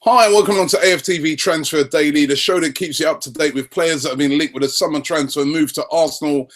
Hi, welcome on to AFTV Transfer Daily, the show that keeps you up to date with players that have been linked with a summer transfer move to Arsenal.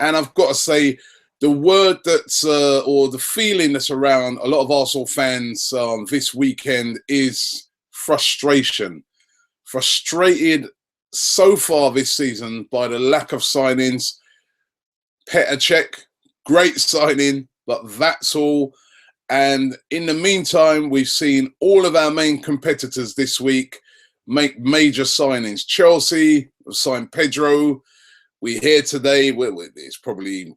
And I've got to say, the word that's, or the feeling that's around a lot of Arsenal fans this weekend is frustration. Frustrated so far this season by the lack of signings. Petr, great signing, but that's all. And in the meantime, we've seen all of our main competitors this week make major signings. Chelsea have signed Pedro. We hear today, it's probably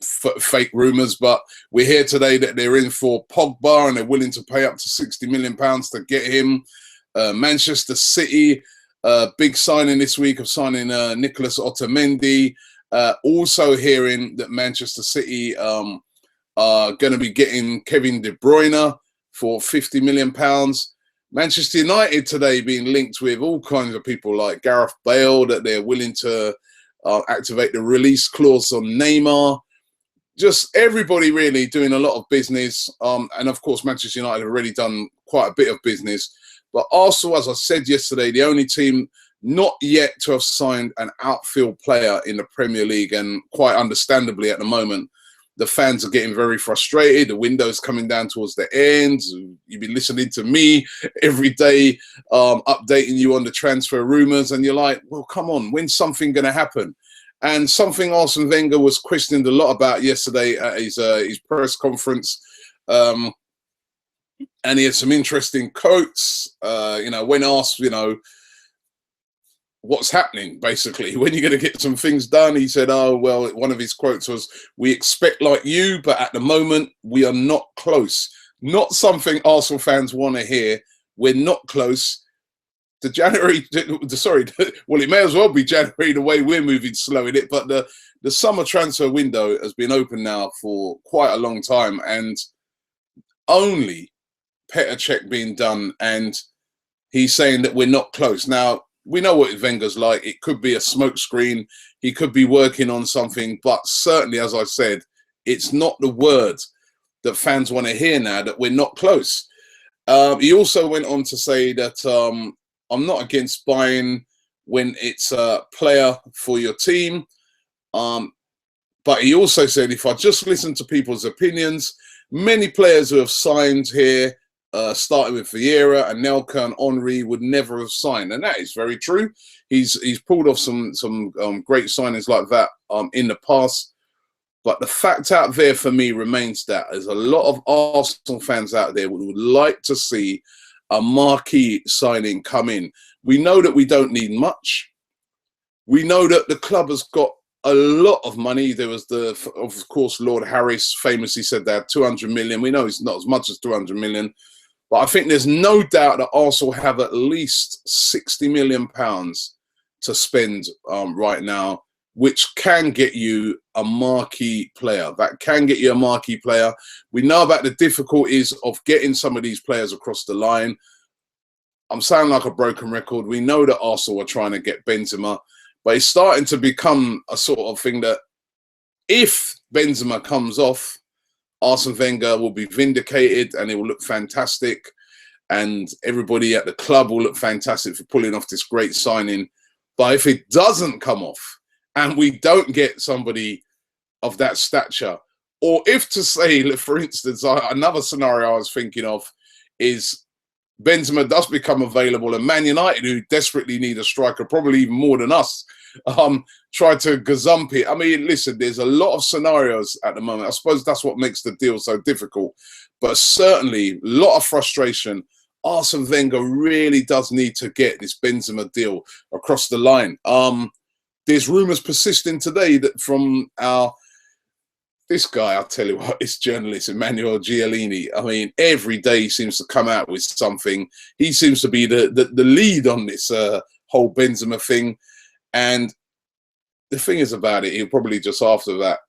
fake rumours, but we hear today that they're in for Pogba and they're willing to pay up to £60 million to get him. Manchester City, big signing this week of signing Nicolas Otamendi. Also hearing that Manchester City are going to be getting Kevin De Bruyne for £50 million. Manchester United today being linked with all kinds of people like Gareth Bale, that they're willing to activate the release clause on Neymar. Just everybody really doing a lot of business. And of course, Manchester United have already done quite a bit of business. But Arsenal, as I said yesterday, the only team not yet to have signed an outfield player in the Premier League, and quite understandably at the moment, the fans are getting very frustrated. The window's coming down towards the end. You've been listening to me every day, updating you on the transfer rumours, and you're like, well, come on, when's something going to happen? And something Arsene Wenger was questioned a lot about yesterday at his press conference. And he had some interesting quotes, when asked, what's happening, basically, when you're going to get some things done. He said, oh, well, one of his quotes was, we expect like you, but at the moment, we are not close. Not something Arsenal fans want to hear. We're not close. Well, it may as well be January the way we're moving slow in it, but the summer transfer window has been open now for quite a long time, and only Petr being done, and he's saying that we're not close. Now, we know what Wenger's like. It could be a smokescreen. He could be working on something, but certainly, as I said, it's not the word that fans want to hear now, that we're not close. He also went on to say that I'm not against buying when it's a player for your team. But he also said, if I just listen to people's opinions, many players who have signed here, starting with Vieira and Nelka and Henry, would never have signed, and that is very true. He's pulled off some great signings like that in the past, but the fact out there for me remains that there's a lot of Arsenal fans out there who would like to see a marquee signing come in. We know that we don't need much. We know that the club has got a lot of money. There was of course, Lord Harris famously said they had 200 million. We know it's not as much as 200 million. But I think there's no doubt that Arsenal have at least £60 million to spend right now, which can get you a marquee player. That can get you a marquee player. We know about the difficulties of getting some of these players across the line. I'm sounding like a broken record. We know that Arsenal are trying to get Benzema, but it's starting to become a sort of thing that if Benzema comes off, Arsene Wenger will be vindicated and it will look fantastic, and everybody at the club will look fantastic for pulling off this great signing. But if it doesn't come off and we don't get somebody of that stature, or if, to say, for instance, another scenario I was thinking of is Benzema does become available and Man United, who desperately need a striker, probably even more than us, try to gazump it. I mean, listen, there's a lot of scenarios at the moment. I suppose that's what makes the deal so difficult. But certainly, a lot of frustration. Arsene Wenger really does need to get this Benzema deal across the line. There's rumours persisting today that from this guy, I'll tell you what, this journalist, Emmanuel Giallini, I mean, every day he seems to come out with something. He seems to be the lead on this whole Benzema thing. And the thing is about it, he'll probably just after that,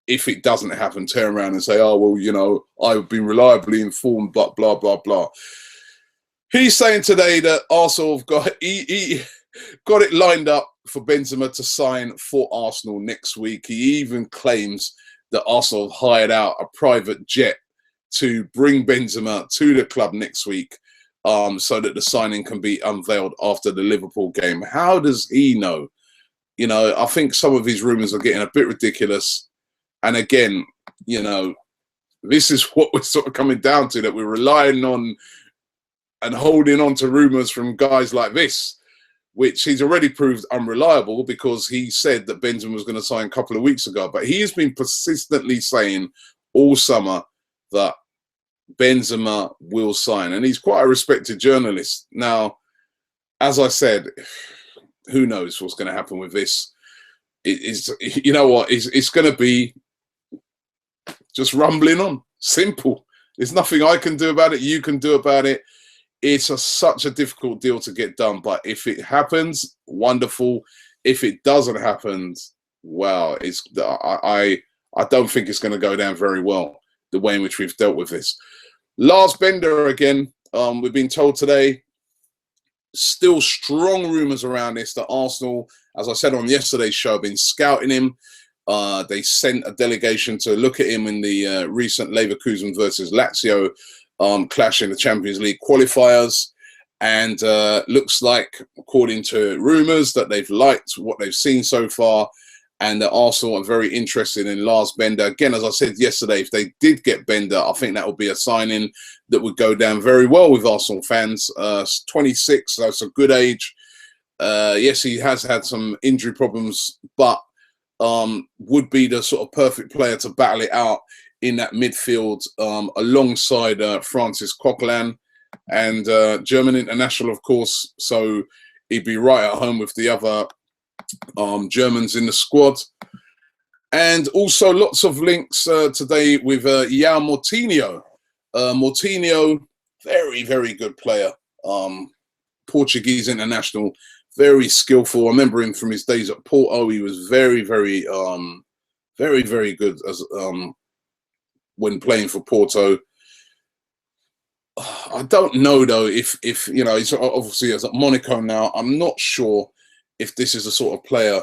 if it doesn't happen, turn around and say, oh, well, I've been reliably informed, blah, blah, blah, blah. He's saying today that Arsenal have got it lined up for Benzema to sign for Arsenal next week. He even claims that Arsenal have hired out a private jet to bring Benzema to the club next week so that the signing can be unveiled after the Liverpool game. How does he know? You know, I think some of his rumours are getting a bit ridiculous. And again, you know, this is what we're sort of coming down to, that we're relying on and holding on to rumours from guys like this, which he's already proved unreliable, because he said that Benzema was going to sign a couple of weeks ago. But he has been persistently saying all summer that Benzema will sign. And he's quite a respected journalist. Now, as I said, who knows what's going to happen with this? You know what? It's going to be just rumbling on. Simple. There's nothing I can do about it. You can do about it. It's such a difficult deal to get done. But if it happens, wonderful. If it doesn't happen, well, I don't think it's going to go down very well, the way in which we've dealt with this. Lars Bender again. We've been told today, still strong rumours around this, that Arsenal, as I said on yesterday's show, have been scouting him. They sent a delegation to look at him in the recent Leverkusen versus Lazio clash in the Champions League qualifiers. And looks like, according to rumours, that they've liked what they've seen so far, and that Arsenal are very interested in Lars Bender. Again, as I said yesterday, if they did get Bender, I think that would be a signing that would go down very well with Arsenal fans. 26, so it's a good age. Yes, he has had some injury problems, but would be the sort of perfect player to battle it out in that midfield alongside Francis Coquelin, and German international, of course. So he'd be right at home with the other Germans in the squad. And also lots of links today with João Moutinho. Moutinho, very, very good player. Portuguese international, very skillful. I remember him from his days at Porto. He was very, very, very good as when playing for Porto. I don't know though if you know, he's obviously at Monaco now. I'm not sure if this is the sort of player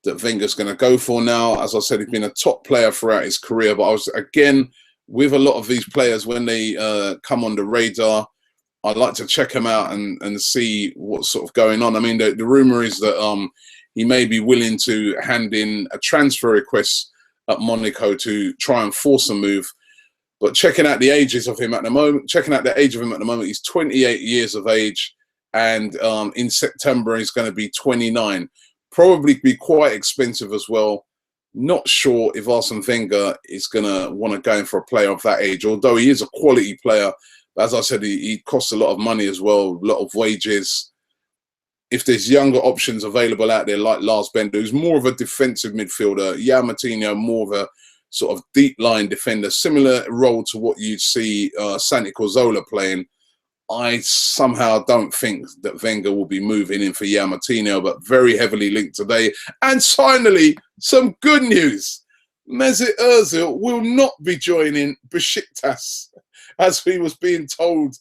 that Wenger's going to go for now. As I said, he's been a top player throughout his career, but I was, again, with a lot of these players, when they come on the radar, I'd like to check him out and see what's sort of going on. I mean, the rumor is that he may be willing to hand in a transfer request at Monaco to try and force a move. But checking out the ages of him at the moment, he's 28 years of age, and in September he's going to be 29. Probably be quite expensive as well. Not sure if Arsene Wenger is going to want to go in for a player of that age, although he is a quality player. As I said, he costs a lot of money as well, a lot of wages. If there's younger options available out there like Lars Bender, who's more of a defensive midfielder, João Moutinho more of a sort of deep line defender, similar role to what you'd see Santi Cazorla playing, I somehow don't think that Wenger will be moving in for João Moutinho, but very heavily linked today. And finally, some good news. Mesut Ozil will not be joining Besiktas, as he was being told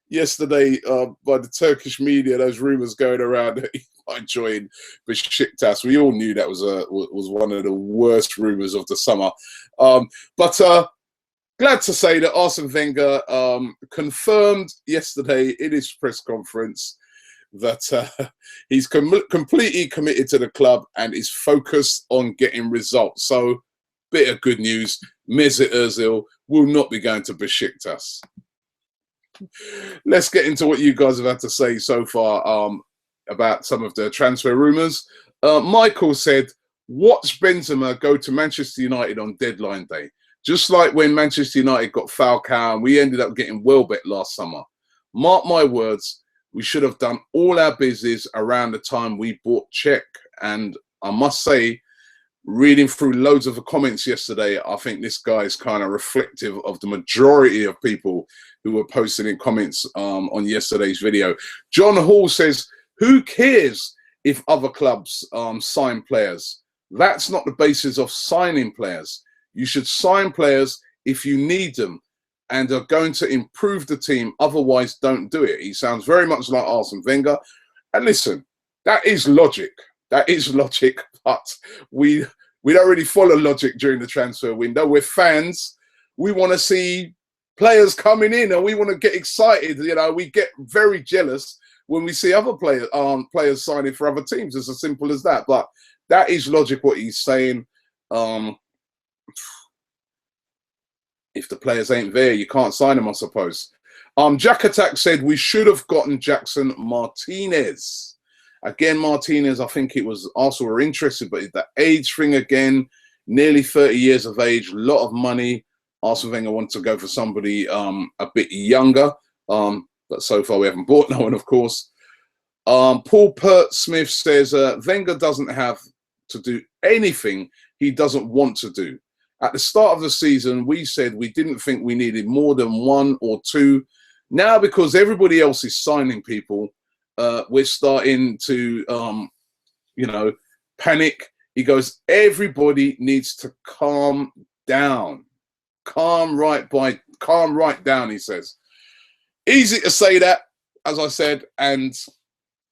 yesterday by the Turkish media. Those rumours going around that he might join Besiktas. We all knew that was one of the worst rumours of the summer. But glad to say that Arsene Wenger confirmed yesterday in his press conference that he's completely committed to the club and is focused on getting results. So, bit of good news. Mesut Ozil will not be going to Besiktas. Let's get into what you guys have had to say so far about some of the transfer rumours. Michael said, watch Benzema go to Manchester United on deadline day. Just like when Manchester United got Falcao and we ended up getting Welbeck last summer. Mark my words, we should have done all our business around the time we bought Czech. And I must say, reading through loads of the comments yesterday, I think this guy is kind of reflective of the majority of people who were posting in comments on yesterday's video. John Hall says, who cares if other clubs sign players? That's not the basis of signing players. You should sign players if you need them and are going to improve the team. Otherwise, don't do it. He sounds very much like Arsene Wenger. And listen, that is logic. That is logic, but we don't really follow logic during the transfer window. We're fans. We want to see players coming in, and we want to get excited. You know, we get very jealous when we see other players signing for other teams. It's as simple as that. But that is logic what he's saying. If the players ain't there, you can't sign them, I suppose. Jack Attack said we should have gotten Jackson Martinez. Again, Martinez, I think it was Arsenal were interested, but the age thing again, nearly 30 years of age, a lot of money. Arsene Wenger wanted to go for somebody a bit younger, but so far we haven't bought no one, of course. Paul Pert Smith says Wenger doesn't have to do anything he doesn't want to do. At the start of the season, we said we didn't think we needed more than one or two. Now, because everybody else is signing people, we're starting to, you know, panic. He goes, everybody needs to calm down. Calm right down, he says. Easy to say that, as I said, and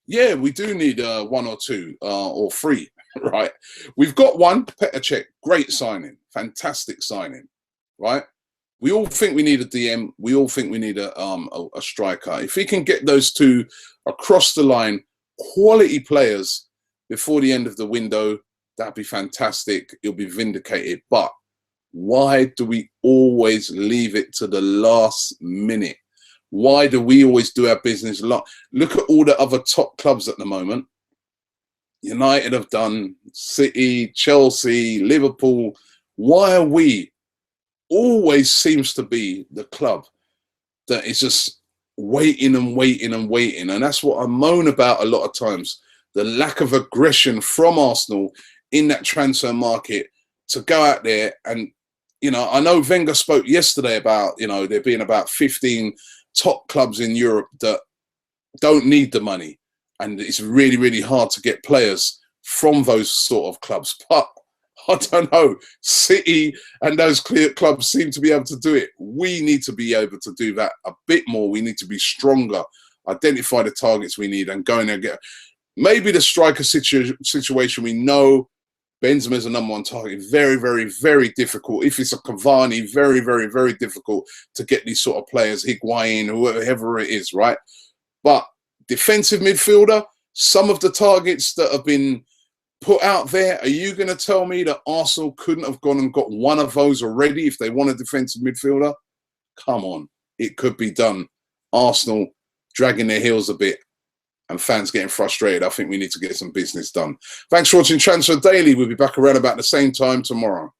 yeah, we do need one or two or three, right? We've got one, Petr Cech, great signing, fantastic signing, right? We all think we need a DM. We all think we need a striker. If he can get those two across the line, quality players before the end of the window, that'd be fantastic. He'll be vindicated. But why do we always leave it to the last minute? Why do we always do our business? Look at all the other top clubs at the moment. United have done, City, Chelsea, Liverpool. Why are we always seems to be the club that is just waiting and waiting and waiting? And that's what I moan about a lot of times. The lack of aggression from Arsenal in that transfer market to go out there and, you know, I know Wenger spoke yesterday about, you know, there being about 15 top clubs in Europe that don't need the money. And it's really, really hard to get players from those sort of clubs. But I don't know, City and those clear clubs seem to be able to do it. We need to be able to do that a bit more. We need to be stronger, identify the targets we need and go in and get. Maybe the striker situation, we know Benzema is the #1 target. Very, very, very difficult. If it's a Cavani, very, very, very difficult to get these sort of players, Higuain, whoever it is, right? But defensive midfielder, some of the targets that have been put out there, are you going to tell me that Arsenal couldn't have gone and got one of those already if they want a defensive midfielder? Come on, it could be done. Arsenal dragging their heels a bit and fans getting frustrated. I think we need to get some business done. Thanks for watching Transfer Daily. We'll be back around about the same time tomorrow.